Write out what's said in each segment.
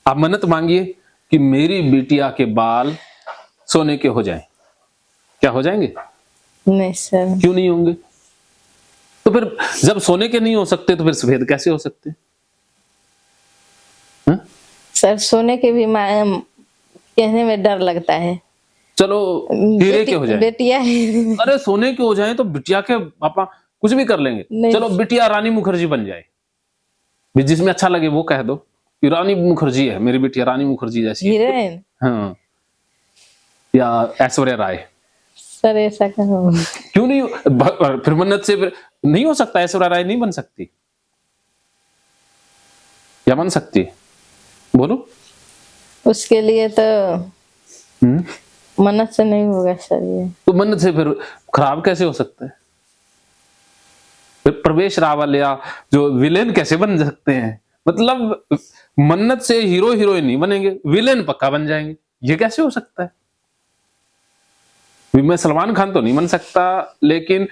आप मन्नत मांगिए कि मेरी बिटिया के बाल सोने के हो जाएं, क्या हो जाएंगे? नहीं सर। क्यों नहीं होंगे? तो फिर जब सोने के नहीं हो सकते तो फिर सफेद कैसे हो सकते? हा? सर सोने के भी कहने में डर लगता है। चलो हीरे के हो जाए, बेटिया है। अरे सोने के हो जाए तो बिटिया के पापा कुछ भी कर लेंगे। चलो बिटिया रानी मुखर्जी बन जाए, जिसमें अच्छा लगे वो कह दो कि रानी मुखर्जी है मेरी बिटिया, रानी मुखर्जी जैसी हीरोइन। हाँ, या ऐश्वर्या राय। सर ऐसा कहो। क्यों नहीं? फिर मन्नत से फिर नहीं हो सकता? ऐश्वर्या राय नहीं बन सकती या बन सकती? बोलो। उसके लिए तो मन्नत से नहीं होगा सर ये। तो मन्नत से फिर खराब कैसे हो सकता है? फिर प्रवेश रावल या जो विलेन कैसे बन सकते हैं? मतलब मन्नत से हीरो हीरोइन नहीं बनेंगे, विलेन पक्का बन जाएंगे, ये कैसे हो सकता है? मैं सलमान खान तो नहीं बन सकता, लेकिन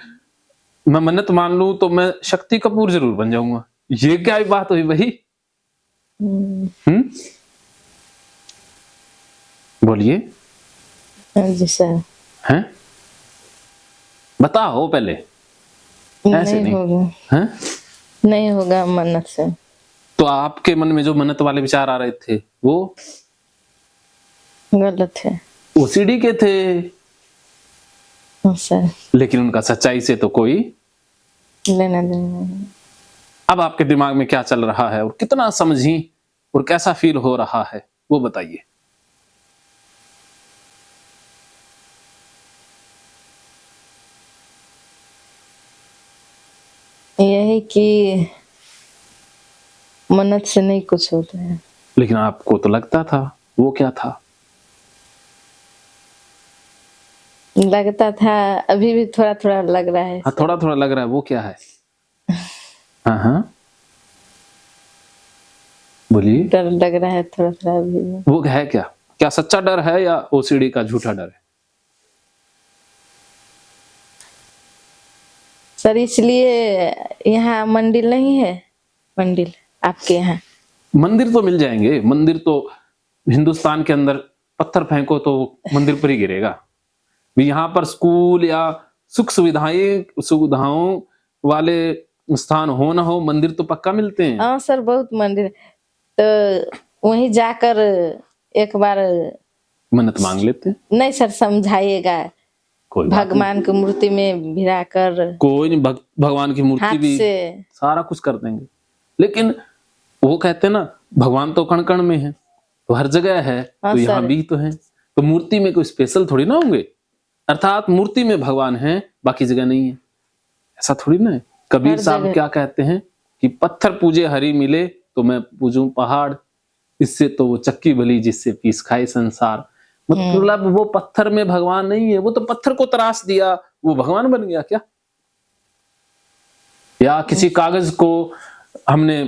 मैं मन्नत मान लूं तो मैं शक्ति कपूर जरूर बन जाऊंगा। ये क्या बात हुई भाई? बोलिए। जी सर। हैं? बताओ पहले। ऐसे नहीं होगा। हैं? नहीं होगा मन्नत से। तो आपके मन में जो मन्नत वाले विचार आ रहे थे वो गलत है, ओसीडी के थे। सर। लेकिन उनका सच्चाई से तो कोई लेना देना नहीं। अब आपके दिमाग में क्या चल रहा है और कितना समझी और कैसा फील हो रहा है वो बताइए। यही कि मन्नत से नहीं कुछ होता है। लेकिन आपको तो लगता था, वो क्या था? लगता था, अभी भी थोड़ा थोड़ा लग रहा है। हाँ, थोड़ा थोड़ा लग रहा है, वो क्या है? हाँ हाँ बोलिए। डर लग रहा है थोड़ा थोड़ा अभी भी। वो है क्या? क्या सच्चा डर है या ओसीडी का झूठा डर है? सर इसलिए यहाँ मंदिर नहीं है। मंदिर आपके यहाँ मंदिर तो मिल जाएंगे, मंदिर तो हिंदुस्तान के अंदर पत्थर फेंको तो मंदिर पर ही गिरेगा। यहाँ पर स्कूल या सुख सुविधाओं वाले स्थान हो ना हो, मंदिर तो पक्का मिलते हैं। हाँ सर, बहुत मंदिर, तो वहीं जाकर एक बार मन्नत मांग लेते हैं। नहीं सर, समझाइएगा। भगवान की मूर्ति में भिड़ा कर। कोई नहीं, भगवान की मूर्ति भी से सारा कुछ कर देंगे। लेकिन वो कहते हैं ना, भगवान तो कण कण में है, तो हर जगह है। हाँ, तो यहाँ भी तो है, तो मूर्ति में कोई स्पेशल थोड़ी ना होंगे। अर्थात मूर्ति में भगवान है, बाकी जगह नहीं है, ऐसा थोड़ी ना है। कबीर साहब क्या कहते हैं कि पत्थर पूजे हरि मिले तो मैं पूजूं पहाड़, इससे तो वो चक्की भली जिससे पीस खाए संसार। मतलब वो पत्थर में भगवान नहीं है, वो तो पत्थर को तराश दिया, वो भगवान बन गया क्या? या किसी कागज को हमने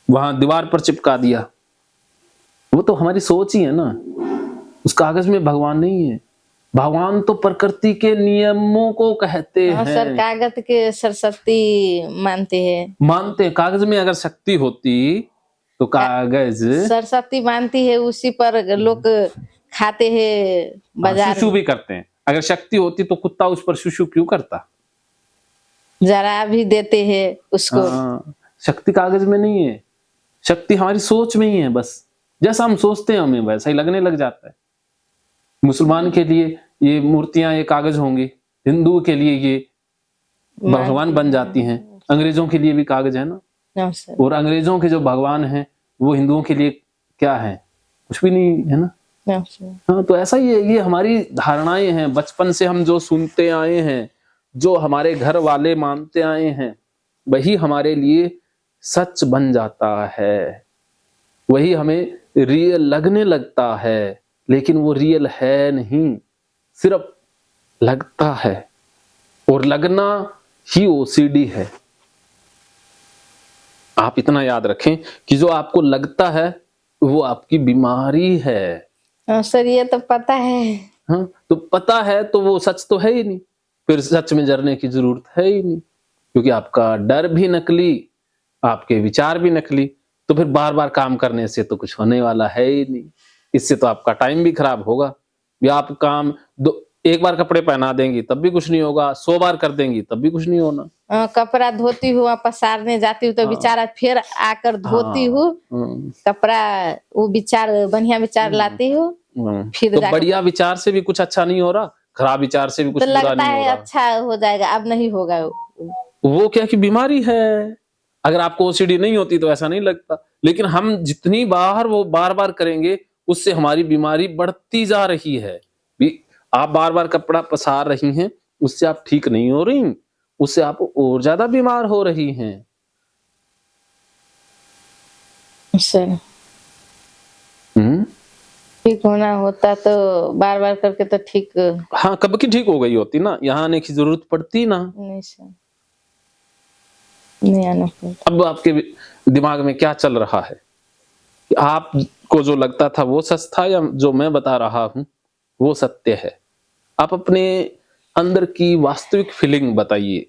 वहां दीवार पर चिपका दिया, वो तो हमारी सोच ही है ना, उस कागज में भगवान नहीं है। भगवान तो प्रकृति के नियमों को कहते हैं। सर कागज के सरस्वती मानते हैं। कागज में अगर शक्ति होती तो कागज सरस्वती मानती है, उसी पर लोग खाते हैं, बाजार शुशु भी करते हैं। अगर शक्ति होती तो कुत्ता उस पर शुशु क्यों करता? जरा भी देते हैं उसको। शक्ति कागज में नहीं है, शक्ति हमारी सोच में ही है। बस जैसा हम सोचते हैं हमें वैसा ही लगने लग जाता है। मुसलमान के लिए ये मूर्तियां, ये कागज होंगी, हिंदू के लिए ये भगवान बन जाती हैं, अंग्रेजों के लिए भी कागज है ना। और अंग्रेजों के जो भगवान हैं वो हिंदुओं के लिए क्या है? कुछ भी नहीं है ना। हाँ, तो ऐसा ही है, ये हमारी धारणाएं हैं, बचपन से हम जो सुनते आए हैं, जो हमारे घर वाले मानते आए हैं, वही हमारे लिए सच बन जाता है, वही हमें रियल लगने लगता है। लेकिन वो रियल है नहीं, सिर्फ लगता है, और लगना ही ओसीडी है। आप इतना याद रखें कि जो आपको लगता है वो आपकी बीमारी है। सर ये तो पता है। हाँ, तो पता है तो वो सच तो है ही नहीं, फिर सच में जरने की जरूरत है ही नहीं, क्योंकि आपका डर भी नकली, आपके विचार भी नकली। तो फिर बार बार काम करने से तो कुछ होने वाला है ही नहीं। इससे तो आपका टाइम भी खराब होगा। या आप काम एक बार कपड़े पहना देंगी तब भी कुछ नहीं होगा, 100 बार कर देंगी तब भी कुछ नहीं होना। कपड़ा धोती हूँ, वहाँ पसारने जाती हूँ तो हाँ। बेचारा फिर आकर धोती हूँ, कपड़ा वो बढ़िया विचार लाती हूँ, फिर तो जाकर बढ़िया विचार से भी कुछ अच्छा नहीं हो रहा, खराब विचार से भी कुछ तो बुरा लगता नहीं हो है रहा। अच्छा हो जाएगा, अब नहीं होगा। वो क्या कि बीमारी है। अगर आपको ओसीडी नहीं होती तो ऐसा नहीं लगता, लेकिन हम जितनी बार वो बार बार करेंगे उससे हमारी बीमारी बढ़ती जा रही है। आप बार बार कपड़ा पसार रही हैं, उससे आप ठीक नहीं हो रही, उससे आप और ज्यादा बीमार हो रही हैं। सर ठीक होना होता तो बार बार करके तो ठीक। हाँ, कब की ठीक हो गई होती ना, यहाँ आने की जरूरत पड़ती ना। नहीं सर, नहीं आना पड़ता। अब आपके दिमाग में क्या चल रहा है? आपको जो लगता था वो सच था, या जो मैं बता रहा हूं वो सत्य है? आप अपने अंदर की वास्तविक फीलिंग बताइए।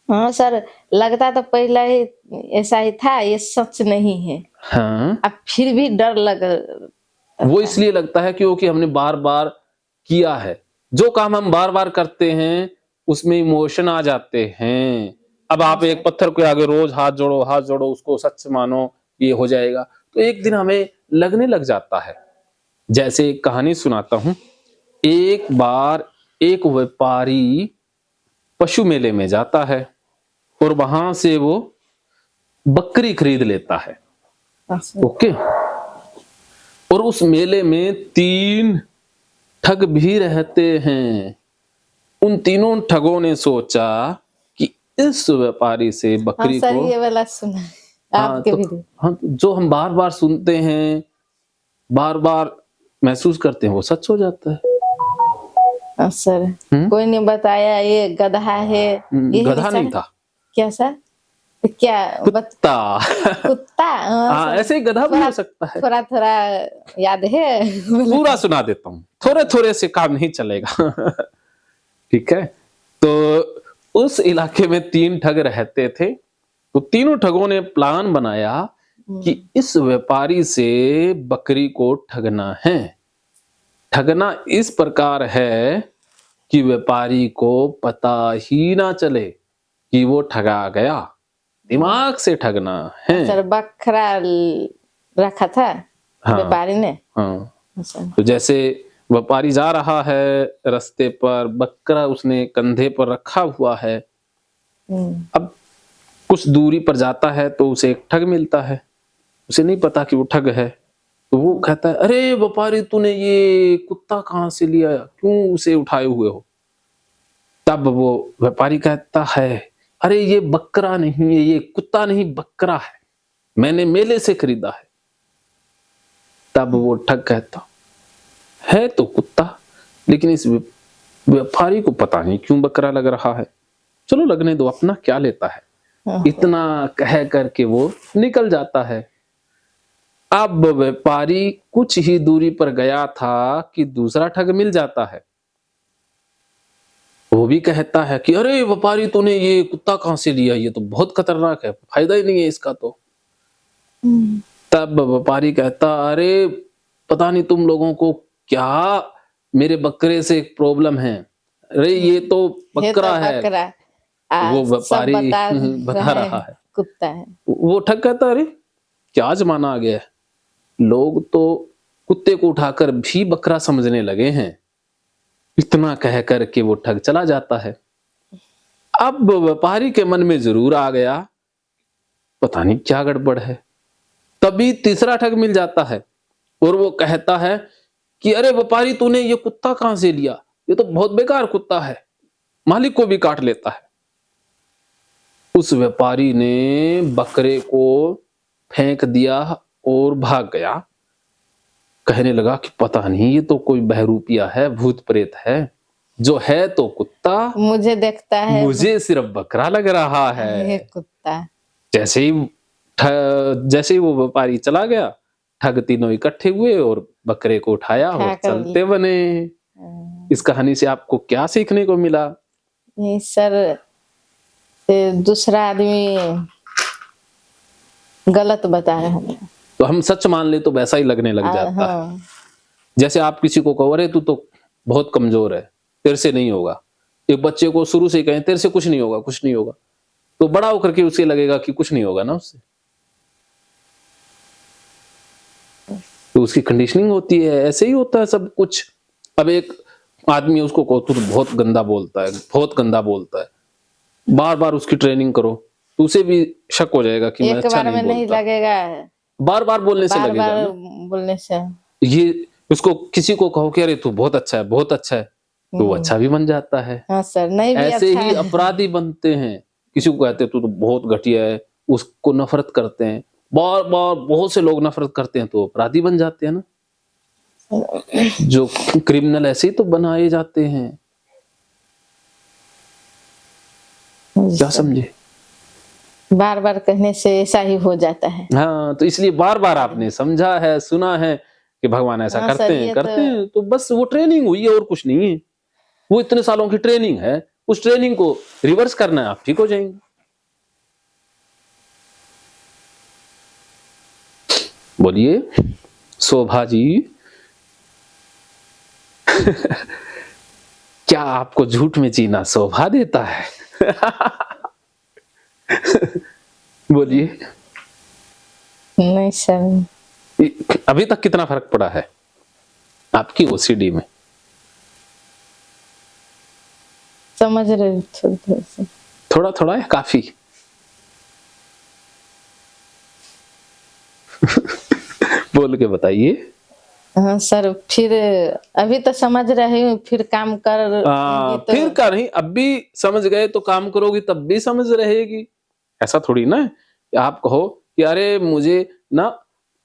हाँ सर, लगता तो पहले ही ऐसा ही था, ये सच नहीं है। हाँ, अब फिर भी डर लग। वो इसलिए लगता है क्योंकि हमने बार बार किया है। जो काम हम बार बार करते हैं उसमें इमोशन आ जाते हैं। अब आप एक पत्थर के आगे रोज हाथ जोड़ो, उसको सच मानो, ये हो जाएगा, तो एक दिन हमें लगने लग जाता है। जैसे एक कहानी सुनाता हूं। एक बार एक व्यापारी पशु मेले में जाता है और वहां से वो बकरी खरीद लेता है। ओके। और उस मेले में 3 ठग भी रहते हैं। उन तीनों ठगों ने सोचा कि इस व्यापारी से बकरी हाँ सर, को, ये वाला सुना आपके भी। हाँ, जो हम बार बार सुनते हैं, बार बार महसूस करते हैं, वो सच हो जाता है। हाँ सर, कोई ने बताया ये गधा है, ये गधा नहीं था। क्या सर? तो क्या कुत्ता। कुत्ता? हाँ, ऐसे ही गधा भी हो सकता है। थोड़ा थोड़ा याद है। पूरा सुना देता हूँ, थोड़े थोड़े से काम नहीं चलेगा। ठीक है। तो उस इलाके में 3 ठग रहते थे। तो तीनों ठगों ने प्लान बनाया कि इस व्यापारी से बकरी को ठगना है। ठगना इस प्रकार है कि व्यापारी को पता ही ना चले कि वो ठगा गया। दिमाग से ठगना है। सर, बकरा रखा था व्यापारी ने। हाँ। तो जैसे व्यापारी जा रहा है रास्ते पर, बकरा उसने कंधे पर रखा हुआ है। अब कुछ दूरी पर जाता है तो उसे एक ठग मिलता है। उसे नहीं पता कि वो ठग है। तो वो कहता है, अरे व्यापारी, तूने ये कुत्ता कहाँ से लिया, क्यों उसे उठाए हुए हो? तब वो व्यापारी कहता है, अरे ये बकरा नहीं है, ये कुत्ता नहीं बकरा है, मैंने मेले से खरीदा है। तब वो ठग कहता है तो कुत्ता, लेकिन इस व्यापारी को पता नहीं क्यों बकरा लग रहा है। चलो लगने दो, अपना क्या लेता है। इतना कह करके वो निकल जाता है। अब व्यापारी कुछ ही दूरी पर गया था कि दूसरा ठग मिल जाता है। वो भी कहता है कि अरे व्यापारी, तूने ये कुत्ता कहां से लिया, ये तो बहुत खतरनाक है, फायदा ही नहीं है इसका तो। तब व्यापारी कहता, अरे पता नहीं तुम लोगों को क्या मेरे बकरे से एक प्रॉब्लम है, अरे ये तो बकरा है। वो व्यापारी बता रहा है कुत्ता है। वो ठग कहता, अरे क्या जमाना आ गया है, लोग तो कुत्ते को उठाकर भी बकरा समझने लगे हैं। इतना कह करके वो ठग चला जाता है। अब व्यापारी के मन में जरूर आ गया, पता नहीं क्या गड़बड़ है। तभी तीसरा ठग मिल जाता है और वो कहता है कि अरे व्यापारी, तूने ये कुत्ता कहां से लिया, ये तो बहुत बेकार कुत्ता है, मालिक को भी काट लेता है। उस व्यापारी ने बकरे को फेंक दिया और भाग गया। कहने लगा कि पता नहीं ये तो कोई बहरूपिया है, भूत प्रेत है, जो है तो कुत्ता, मुझे देखता है, मुझे सिर्फ बकरा लग रहा है। ये कुत्ता। जैसे ही वो व्यापारी चला गया, ठग तीनों इकट्ठे हुए और बकरे को उठाया और चलते बने। इस कहानी से आपको क्या सीखने को मिला? नहीं सर, दूसरा आदमी गलत बताया हमें। तो हम सच मान ले तो वैसा ही लगने लग जाता है। हाँ, जैसे आप किसी को कहो अरे तू तो बहुत कमजोर है, तेरे से नहीं होगा। एक बच्चे को शुरू से ही कहें तेरे से कुछ नहीं होगा, कुछ नहीं होगा, तो बड़ा होकर के उसे लगेगा कि कुछ नहीं होगा ना उससे। तो उसकी कंडीशनिंग होती है, ऐसे ही होता है सब कुछ। अब एक आदमी उसको कहो तू तो बहुत गंदा बोलता है, बहुत गंदा बोलता है, बार बार उसकी ट्रेनिंग करो तो उसे भी शक हो जाएगा कि मैं एक अच्छा बार में नहीं नहीं बोलता। लगेगा, बार बार बोलने से बार लगेगा बार ना। बोलने से। ये उसको किसी को कहो कि अरे तू बहुत अच्छा है, बहुत अच्छा है, तो वो अच्छा भी बन जाता है। हाँ सर, नहीं भी ऐसे अच्छा ही है। अपराधी बनते हैं। किसी को कहते हैं तू तो बहुत घटिया है, उसको नफरत करते हैं, बार बार बहुत से लोग नफरत करते हैं तो अपराधी बन जाते हैं ना। जो क्रिमिनल ऐसे ही तो बनाए जाते हैं। क्या समझे? बार बार कहने से ऐसा ही हो जाता है। हाँ, तो इसलिए बार बार आपने समझा है, सुना है कि भगवान ऐसा हाँ करते सर, हैं, ये करते हैं, तो बस वो ट्रेनिंग हुई है और कुछ नहीं है। वो इतने सालों की ट्रेनिंग है, उस ट्रेनिंग को रिवर्स करना है, आप ठीक हो जाएंगे। बोलिए शोभा जी। क्या आपको झूठ में जीना शोभा देता है? बोलिए। नहीं सर, अभी तक कितना फर्क पड़ा है आपकी ओसीडी में? समझ रहे थोड़ा से। थोड़ा थोड़ा है, काफी? बोल के बताइए। हाँ सर, फिर अभी तो समझ रही हूँ, फिर काम कर तो फिर का नहीं, अब भी समझ गए तो काम करोगी तब भी समझ रहेगी। ऐसा थोड़ी ना है कि आप कहो कि अरे मुझे ना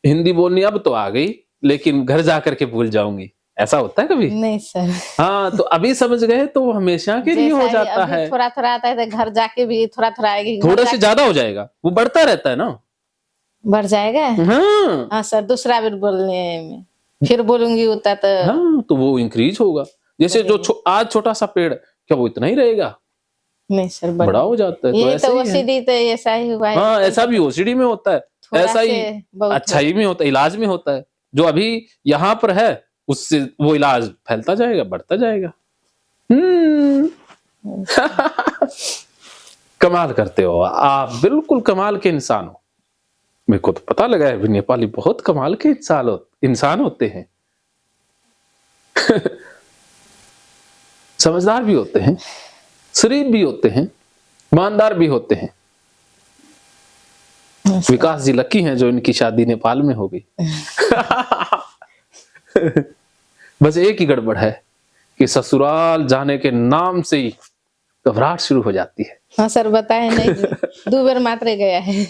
हिंदी बोलनी अब तो आ गई लेकिन घर जाकर के भूल जाऊंगी, ऐसा होता है कभी? नहीं सर। हाँ, तो अभी समझ गए तो वो हमेशा के लिए हो जाता है। थोड़ा थोड़ा आता है तो घर जाके भी थोड़ा थोड़ा आएगी, थोड़ा से ज्यादा हो जाएगा, वो बढ़ता रहता है ना। बढ़ जाएगा। हाँ हाँ सर, दूसरा बार बोलने में फिर बोलूंगी उतना तो। हाँ, तो वो इंक्रीज होगा। जैसे जो आज छोटा सा पेड़, क्या वो इतना ही रहेगा? नहीं सर, बड़ा हो जाता है। तो ये ऐसे तो ही है। ओसीडी तो ऐसा ही हुआ है। हाँ, ऐसा भी ओसीडी में होता है, थोड़ा ऐसा ही से बहुत अच्छाई में होता है, इलाज में होता है। जो अभी यहाँ पर है उससे वो इलाज फैलता जाएगा, बढ़ता जाएगा। कमाल करते हो आप, बिल्कुल कमाल के इंसान हो। मेरे को तो पता लगा है नेपाली बहुत कमाल के इंसान होते हैं। समझदार भी होते हैं, शरीफ भी होते हैं, ईमानदार भी होते हैं। विकास जी लकी हैं जो इनकी शादी नेपाल में हो गई। बस एक ही गड़बड़ है कि ससुराल जाने के नाम से ही घबराहट शुरू हो जाती है। हाँ सर, बताए नहीं, 2 बार मात्र गया है।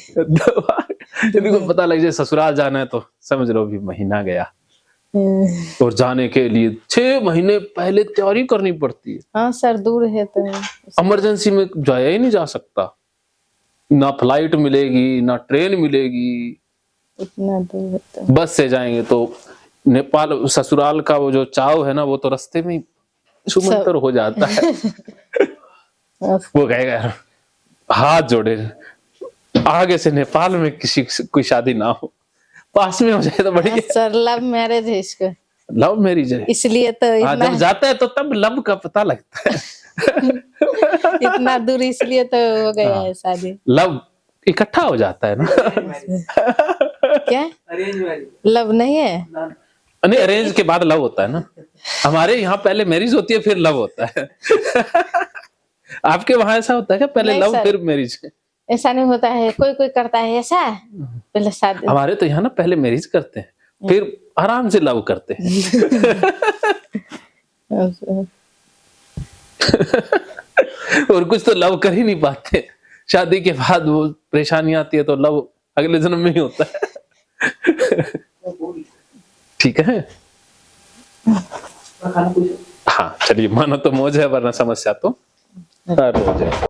यदि को पता लग जाए ससुराल जाना है तो समझ लो भी महीना गया। और जाने के लिए 6 महीने पहले तैयारी करनी पड़ती है। हाँ सर, दूर है तो इमरजेंसी में जाया ही नहीं जा सकता, ना फ्लाइट मिलेगी ना ट्रेन मिलेगी, इतना दूर है तो। बस से जाएंगे तो नेपाल ससुराल का वो जो चाव है ना वो तो रास्ते में ही छूमंतर हो जाता है। वो कहेगा हाथ जोड़े आगे से नेपाल में किसी कोई शादी ना हो, पास में हो जाए तो बढ़िया। सर, लव मैरिज है इसका। लव मैरिज है इसलिए तो जब जाता है तो तब लव का पता लगता है। इतना दूर इसलिए तो हो गया है शादी। लव इकट्ठा हो जाता है ना। क्या लव नहीं है? नहीं, अरेंज के बाद लव होता है ना। हमारे यहाँ पहले मैरिज होती है फिर लव होता है। आपके वहां ऐसा होता है क्या, पहले लव फिर मैरिज? ऐसा नहीं होता है, कोई कोई करता है ऐसा, पहले शादी। हमारे तो यहाँ ना पहले मैरिज करते हैं फिर आराम से लव करते हैं। और कुछ तो लव कर ही नहीं पाते, शादी के बाद वो परेशानी आती है तो लव अगले जन्म में ही होता है। ठीक है। हाँ चलिए, मानो तो मौज है वरना समस्या तो हर रोज है।